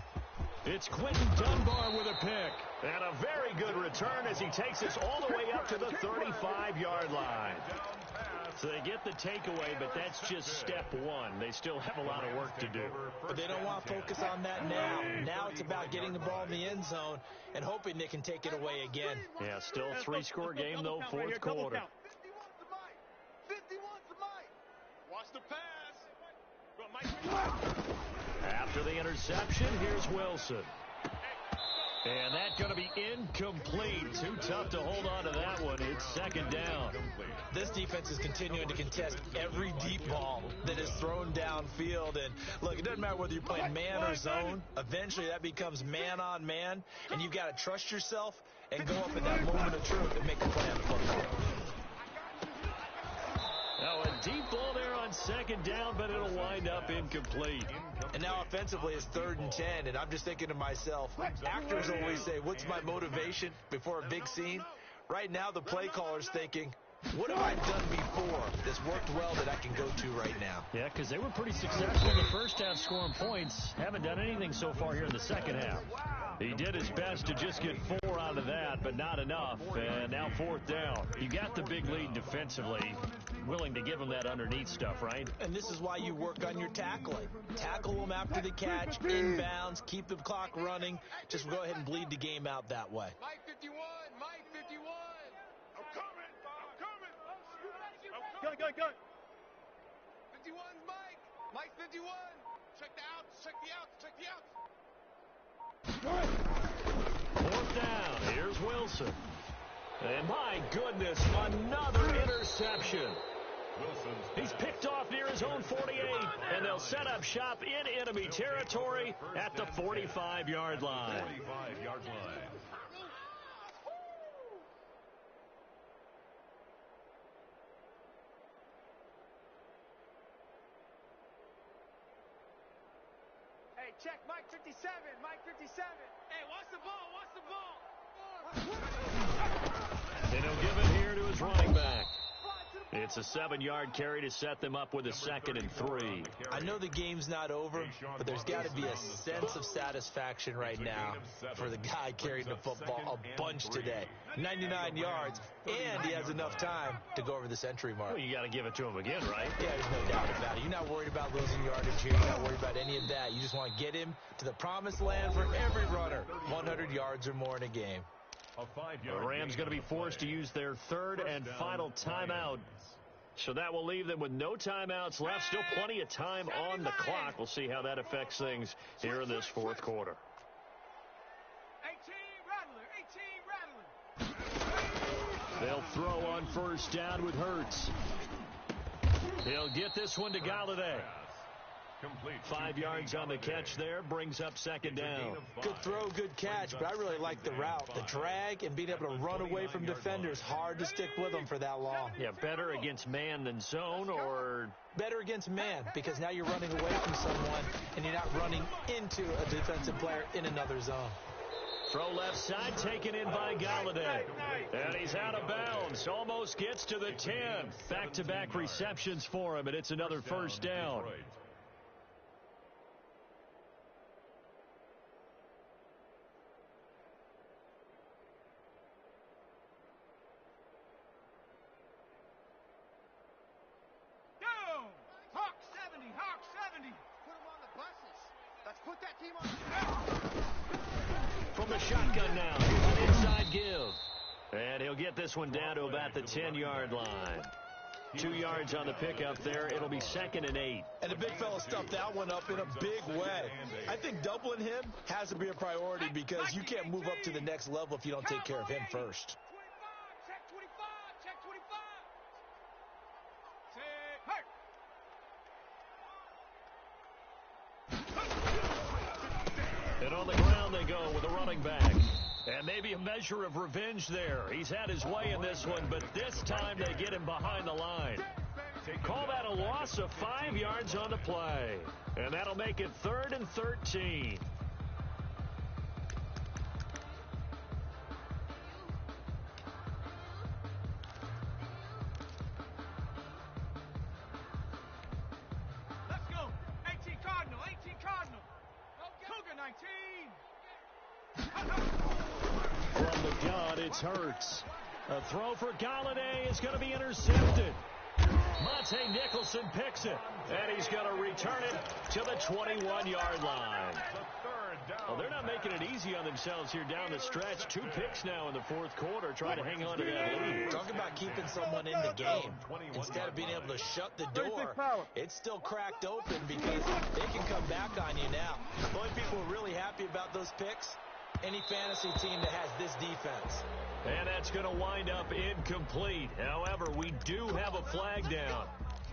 It's Quentin Dunbar with a pick. And a very good return as he takes us all the way up to the 35-yard line. So they get the takeaway, but that's just step one. They still have a lot of work to do. But they don't want to focus on that now. Now it's about getting the ball in the end zone and hoping they can take it away again. Yeah, still a 3-score game, though, fourth quarter. 51's the Mike. 51's the Mike. Watch the pass. After the interception, here's Wilson. And that's going to be incomplete. Too tough to hold on to that one. It's second down. This defense is continuing to contest every deep ball that is thrown downfield. And look, it doesn't matter whether you're playing man or zone. Eventually that becomes man on man. And you've got to trust yourself and go up in that moment of truth and make a play on the football. Now a deep ball there on second down, but it'll wind up incomplete. And now offensively it's 3rd and 10, and I'm just thinking to myself, actors always say, what's my motivation before a big scene? Right now the play caller's thinking, What have I done before that's worked well that I can go to right now? Yeah, because they were pretty successful in the first half scoring points. Haven't done anything so far here in the second half. He did his best to just get 4 out of that, but not enough. And now 4th down. You got the big lead defensively. Willing to give him that underneath stuff, right? And this is why you work on your tackling. Tackle them after the catch, inbounds, keep the clock running. Just go ahead and bleed the game out that way. Mike 51, Mike 51. I'm coming. Go. 51's Mike. Mike 51. Check the outs. 4th down. Here's Wilson. And my goodness, another interception. He's picked off near his own 48, and they'll set up shop in enemy territory at the 45-yard line. 45-yard line. Hey, check Mike 57. Mike 57. Hey, watch the ball. And he'll give it here to his running back. It's a 7-yard carry to set them up with a 2nd and 3. I know the game's not over, but there's got to be a sense of satisfaction right now for the guy carrying the football a bunch today. 99 yards, and he has enough time to go over the century mark. Well, you got to give it to him again, right? Yeah, there's no doubt about it. You're not worried about losing yardage here. You're not worried about any of that. You just want to get him to the promised land for every runner. 100 yards or more in a game. The Rams going to be forced to use their 3rd and final timeout. So that will leave them with no timeouts left. Still plenty of time on the clock. We'll see how that affects things here in this 4th quarter. 18 rattler. They'll throw on 1st down with Hurts. He'll get this one to Galladay. 5 yards on the catch there, brings up 2nd down. Good throw, good catch, but I really like the route. The drag and being able to run away from defenders, hard to stick with them for that long. Yeah, better against man than zone, or better against man, because now you're running away from someone and you're not running into a defensive player in another zone. Throw left side, taken in by Galladay. And he's out of bounds. Almost gets to the 10. Back-to-back receptions for him, and it's another 1st down. Put that team on. From the shotgun now, here's an inside give. And he'll get this one down to about the 10-yard line. 2 yards on the pickup there. It'll be 2nd and 8. And the big fella stuffed that one up in a big way. I think doubling him has to be a priority because you can't move up to the next level if you don't take care of him first. Check 25. And on the ground they go with a running back. And maybe a measure of revenge there. He's had his way in this one, but this time they get him behind the line. Call that a loss of 5 yards on the play. And that'll make it 3rd and 13. Let's go. 18 Cardinal. Cougar 19. From the gun, it's Hurts. A throw for Galladay is going to be intercepted. Monte Nicholson picks it, and he's going to return it to the 21-yard line. Well, they're not making it easy on themselves here down the stretch. 2 picks now in the 4th quarter, trying to hang on to that lead. Talk about keeping someone in the game. Instead of being able to shut the door, it's still cracked open because they can come back on you now. The only people who are really happy about those picks, any fantasy team that has this defense. And that's going to wind up incomplete. However, we do have a flag down.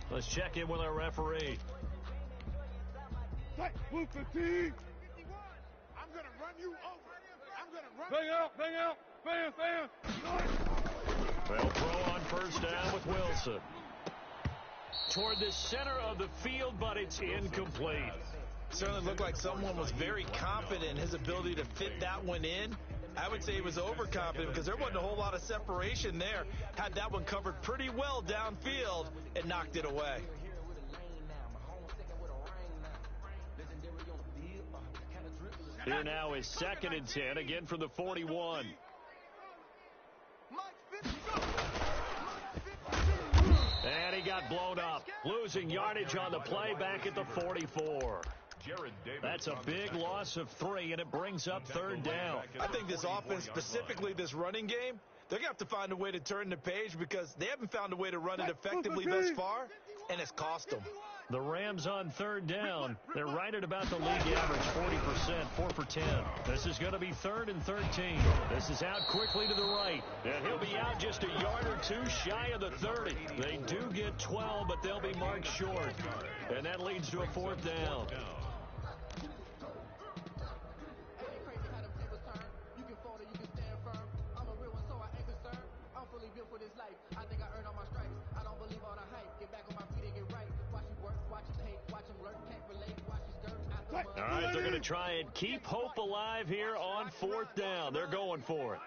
Let's check in with our referee. Move 15. I'm going to run you over. I'm going to run Bang out. Fan. They'll throw on 1st down with Wilson. Toward the center of the field, but it's incomplete. Certainly looked like someone was very confident in his ability to fit that one in. I would say he was overconfident because there wasn't a whole lot of separation there. Had that one covered pretty well downfield and knocked it away. Here now is 2nd and 10, again from the 41. And he got blown up, losing yardage on the play back at the 44. That's a big loss of 3, and it brings up 3rd down. I think this offense, specifically this running game, they're going to have to find a way to turn the page because they haven't found a way to run it effectively thus far, and it's cost them. The Rams on 3rd down. They're right at about the league average, 40%, 4 for 10. This is going to be 3rd and 13. This is out quickly to the right, and he'll be out just a yard or 2 shy of the 30. They do get 12, but they'll be marked short, and that leads to a 4th down. All right, they're going to try and keep hope alive here on 4th down. They're going for it.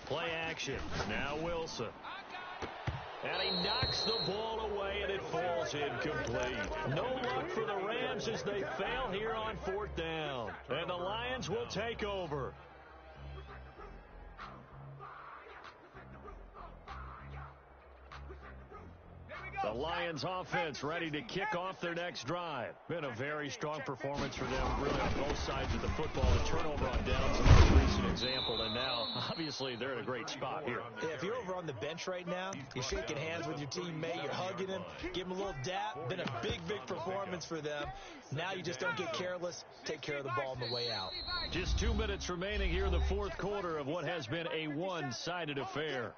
Play action. Now Wilson. And he knocks the ball away, and it falls incomplete. No luck for the Rams as they fail here on 4th down. And the Lions will take over. The Lions offense ready to kick off their next drive. Been a very strong performance for them, really on both sides of the football. The turnover on downs is the most recent example, and now, obviously, they're in a great spot here. Yeah, if you're over on the bench right now, you're shaking hands with your teammate, you're hugging him, give him a little dap. Been a big, big performance for them. Now you just don't get careless. Take care of the ball on the way out. Just 2 minutes remaining here in the 4th quarter of what has been a one-sided affair.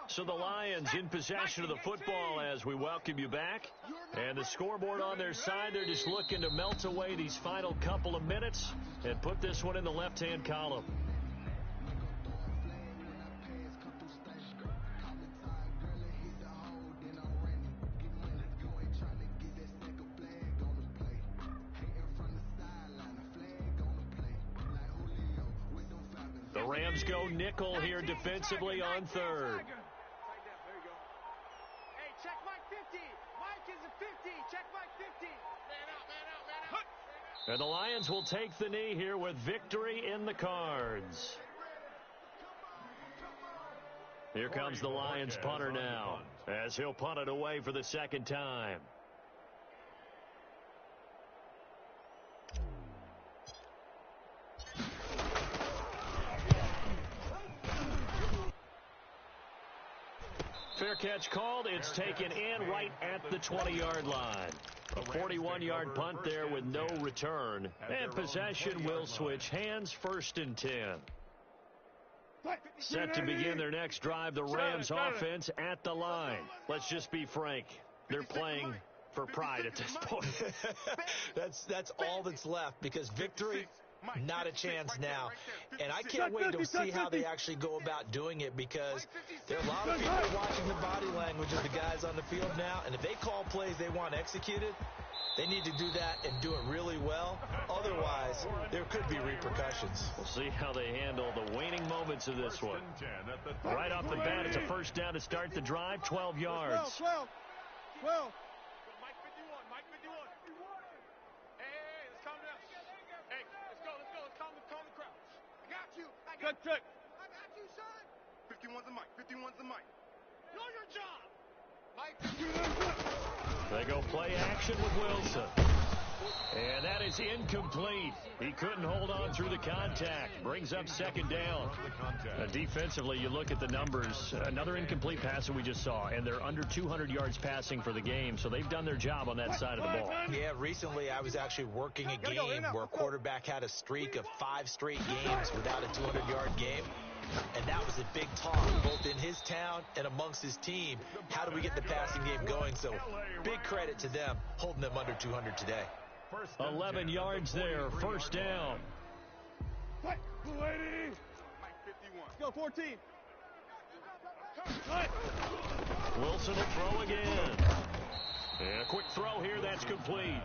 So the Lions in possession of the football as we welcome you back. And the scoreboard on their side, they're just looking to melt away these final couple of minutes and put this one in the left-hand column. The Rams go nickel here defensively on 3rd. Check Mike 50. Mike is a 50. Check Mike 50. Man out, man out, man out. And the Lions will take the knee here with victory in the cards. Here comes the Lions punter now as he'll punt it away for the 2nd time. Fair catch called. It's taken in right at the 20-yard line. A 41-yard punt there with no return. And possession will switch hands, 1st and 10. Set to begin their next drive, the Rams offense at the line. Let's just be frank. They're playing for pride at this point. That's all that's left because victory, not a chance now. And I can't wait to see how they actually go about doing it because there are a lot of people watching the body language of the guys on the field now. And if they call plays they want executed, they need to do that and do it really well. Otherwise, there could be repercussions. We'll see how they handle the waning moments of this one. Right off the bat, it's a 1st down to start the drive, 12 yards. 12. Mike 51, Mike 51. Hey, let's calm down. Hey, let's go. Let's calm the crowd. I got you. Good trick. I got you, son. 51's a Mike. 51's a Mike. Know your job. Mike. They go play action with Wilson. And that is incomplete. He couldn't hold on through the contact. Brings up 2nd down. Defensively, you look at the numbers. Another incomplete pass that we just saw, and they're under 200 yards passing for the game, so they've done their job on that side of the ball. Yeah, recently I was actually working a game where a quarterback had a streak of 5 straight games without a 200-yard game. And that was a big talk, both in his town and amongst his team. How do we get the passing game going? So big credit to them, holding them under 200 today. 11 yards there, 1st down. Mike 51. Go 14. Wilson will throw again. And a quick throw here, that's complete.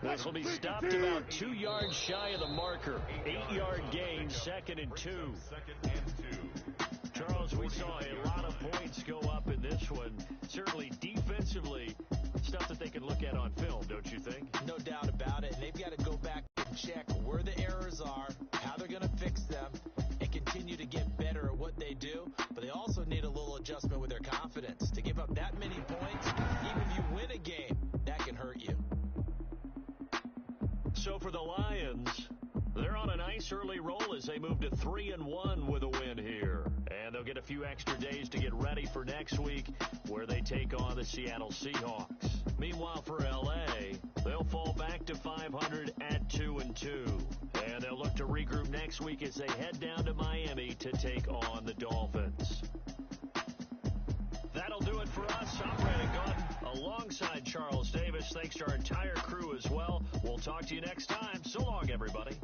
This will be stopped about 2 yards shy of the marker. 8-yard gain, 2nd and 2. Charles, we saw a lot of points go up in this one. Certainly defensively, stuff that they can look at on film, don't you think? No doubt about it. And they've got to go back and check where the errors are, how they're going to fix them, and continue to get better at what they do. But they also need a little adjustment with their confidence. To give up that many points, even if you win a game, that can hurt you. So for the Lions, they're on a nice early roll as they move to 3-1 with a win here. And they'll get a few extra days to get ready for next week where they take on the Seattle Seahawks. Meanwhile, for L.A., they'll fall back to 500 at 2-2. And they'll look to regroup next week as they head down to Miami to take on the Dolphins. That'll do it for us. I'm Brandon Gaudin alongside Charles Davis. Thanks to our entire crew as well. We'll talk to you next time. So long, everybody.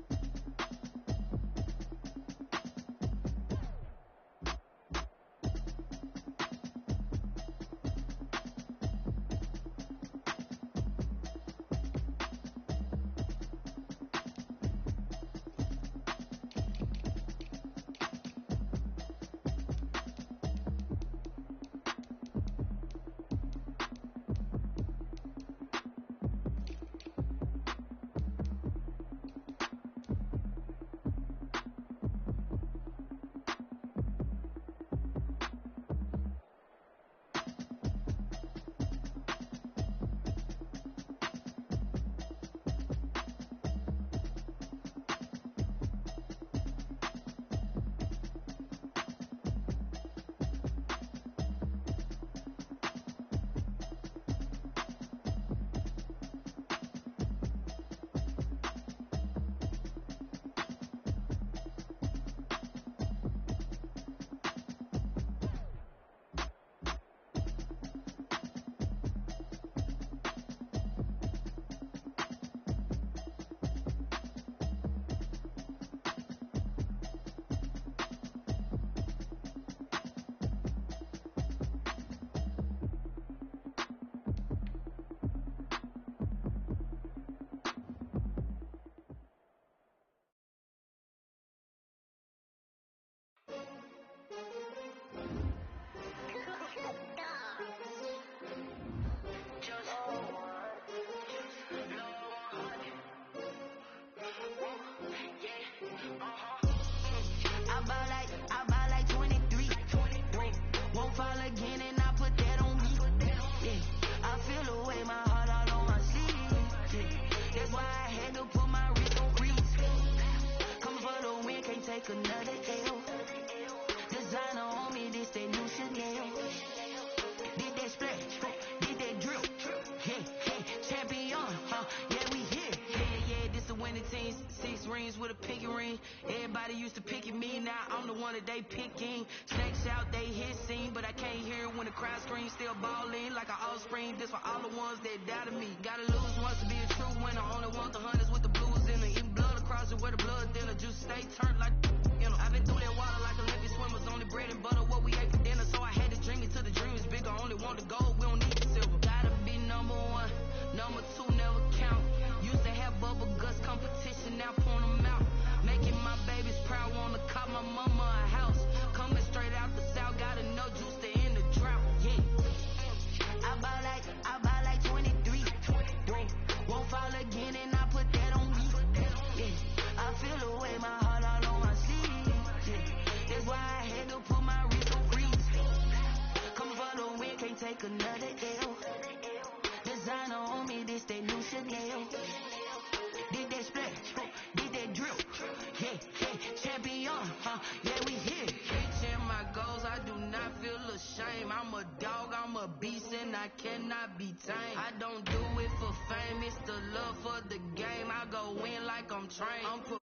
I buy like 23. Won't fall again and I put that on me. Yeah. I feel the way my heart out on my sleeve. Yeah. That's why I had to put my wrist on freeze. Coming for the win, can't take another L. Designer on me, this that new Chanel. Did that splash, did that drill. Yeah, champion, yeah, we here. Yeah, this the winning team. 6 rings with a pinky ring. Everybody used to pick at me, now I'm the one that they picking. Snakes out, they hit scene, but I can't hear it when the crowd screams. Still ballin' like an offspring. This for all the ones that doubted me. Gotta lose once to be a true winner. Only want the hunters with the blues in it. Eating blood across it where the blood thinner. Juice stay turned like, you know. I've been through that water like Olympic swimmers. Only bread and butter, what we ate for dinner. So I had to dream it till the dream is bigger. Only want the gold, we don't need the silver. Gotta be number 1, number 2 never count. Used to have bubble guts competition, now point them out. Making my babies proud, wanna cop my mama a house. Coming straight out the south, gotta know juice to end the drought. Yeah, I buy like 23. Won't fall again and I put that on me. Yeah, I feel the way my heart out on my sleeve. Yeah, that's why I had to put my wrist on freeze. Come for the win, can't take another L. Designer on me, this that new Chanel. Did that splash, did that drill. Yeah, champion, yeah, we here. Reaching my goals, I do not feel ashamed. I'm a dog, I'm a beast, and I cannot be tamed. I don't do it for fame, it's the love for the game. I go in like I'm trained. I'm